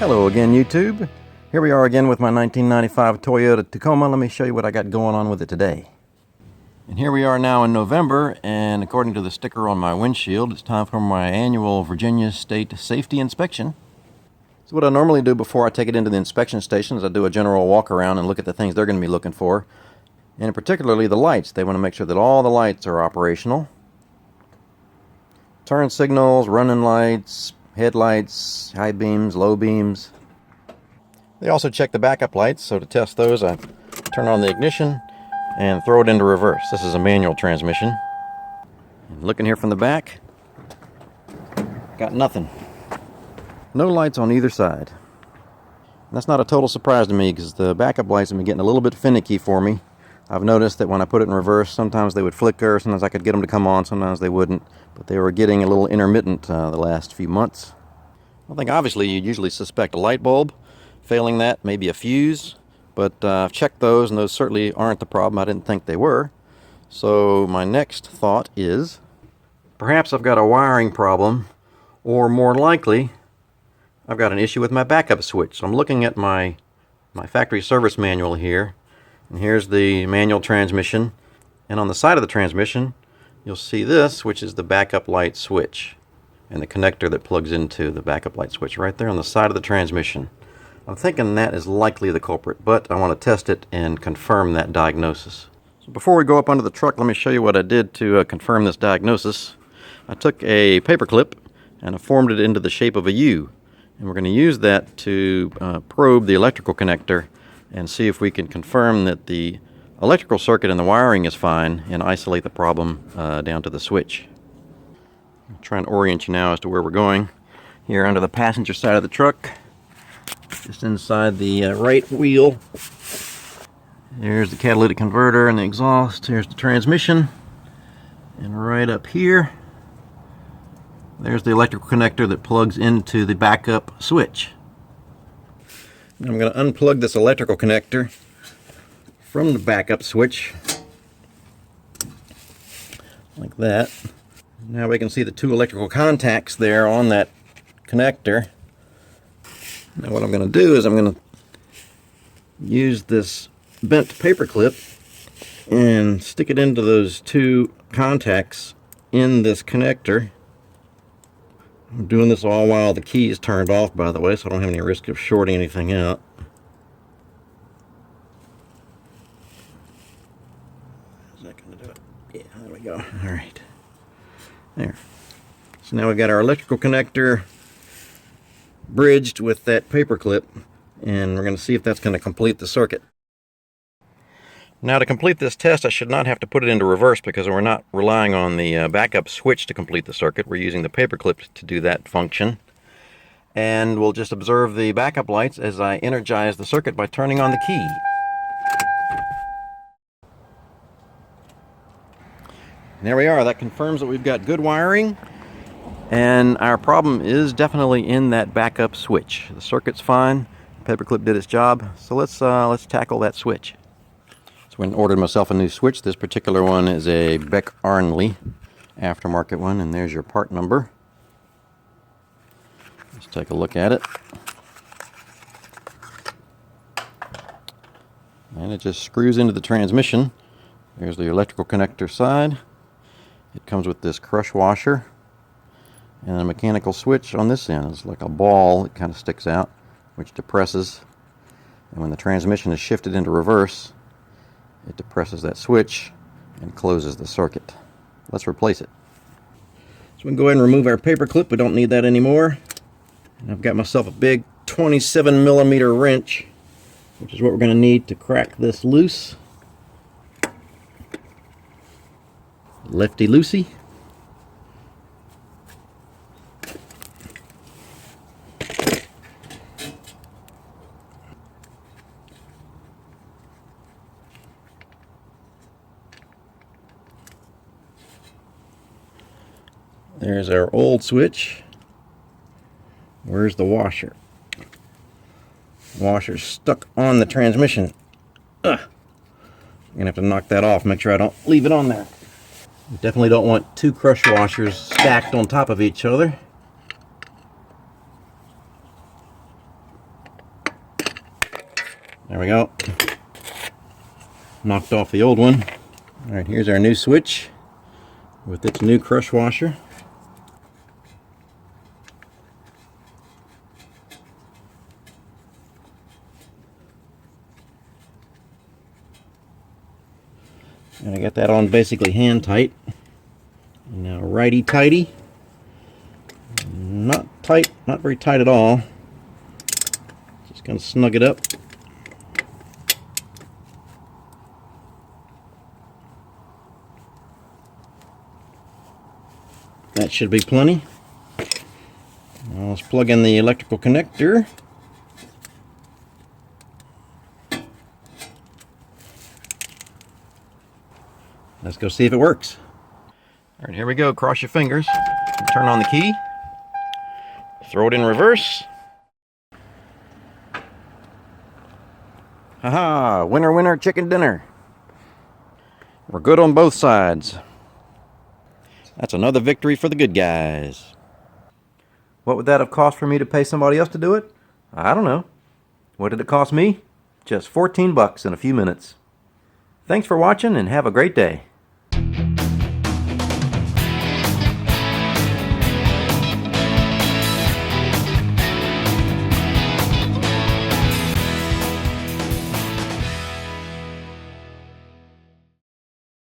Hello again, YouTube. Here we are again with my 1995 Toyota Tacoma. Let me show you what I got going on with it today. And here we are now in November, and according to the sticker on my windshield, it's time for my annual Virginia State Safety Inspection. So what I normally do before I take it into the inspection station is I do a general walk around and look at the things they're going to be looking for. And particularly the lights. They want to make sure that all the lights are operational. Turn signals, running lights, headlights, high beams, low beams. They also check the backup lights, so to test those I turn on the ignition and throw it into reverse. This is a manual transmission. And looking here from the back, got nothing. No lights on either side. And that's not a total surprise to me because the backup lights have been getting a little bit finicky for me. I've noticed that when I put it in reverse, sometimes they would flicker, sometimes I could get them to come on, sometimes they wouldn't. But they were getting a little intermittent the last few months. I think obviously you'd usually suspect a light bulb. Failing that, maybe a fuse. But I've checked those, and those certainly aren't the problem. I didn't think they were. So my next thought is, perhaps I've got a wiring problem, or more likely, I've got an issue with my backup switch. So I'm looking at my factory service manual here. And here's the manual transmission, and on the side of the transmission you'll see this, which is the backup light switch and the connector that plugs into the backup light switch right there on the side of the transmission. I'm thinking that is likely the culprit, but I want to test it and confirm that diagnosis. So before we go up under the truck, let me show you what I did to confirm this diagnosis. I took a paper clip and I formed it into the shape of a U, and we're going to use that to probe the electrical connector and see if we can confirm that the electrical circuit and the wiring is fine and isolate the problem down to the switch. I'll try and orient you now as to where we're going. Here under the passenger side of the truck, just inside the right wheel, there's the catalytic converter and the exhaust. Here's the transmission, and right up here there's the electrical connector that plugs into the backup switch. I'm going to unplug this electrical connector from the backup switch like that. Now we can see the two electrical contacts there on that connector. Now what I'm going to do is I'm going to use this bent paper clip and stick it into those two contacts in this connector. I'm doing this all while the key is turned off, by the way, so I don't have any risk of shorting anything out. Is that going to do it? Yeah, there we go. All right. There. So now we've got our electrical connector bridged with that paper clip, and we're going to see if that's going to complete the circuit. Now to complete this test, I should not have to put it into reverse because we're not relying on the backup switch to complete the circuit. We're using the paper clip to do that function. And we'll just observe the backup lights as I energize the circuit by turning on the key. And there we are. That confirms that we've got good wiring, and our problem is definitely in that backup switch. The circuit's fine. The paperclip did its job. So let's tackle that switch. So I ordered myself a new switch. This particular one is a Beck Arnley aftermarket one, and there's your part number. Let's take a look at it. And it just screws into the transmission. There's the electrical connector side. It comes with this crush washer and a mechanical switch on this end. It's like a ball that kind of sticks out, which depresses. And when the transmission is shifted into reverse, it depresses that switch and closes the circuit. Let's replace it. So we can go ahead and remove our paper clip. We don't need that anymore. And I've got myself a big 27mm wrench, which is what we're going to need to crack this loose. Lefty-loosey. There's our old switch. Where's the washer? Washer's stuck on the transmission. Ugh. I'm gonna have to knock that off, make sure I don't leave it on there. You definitely don't want two crush washers stacked on top of each other. There we go. Knocked off the old one. Alright, here's our new switch with its new crush washer. And I got that on basically hand tight. And now righty tighty. Not tight, not very tight at all. Just gonna snug it up. That should be plenty. Now let's plug in the electrical connector. Let's go see if it works. All right, here we go. Cross your fingers. Turn on the key. Throw it in reverse. Haha, winner, winner, chicken dinner. We're good on both sides. That's another victory for the good guys. What would that have cost for me to pay somebody else to do it? I don't know. What did it cost me? Just $14 in a few minutes. Thanks for watching and have a great day.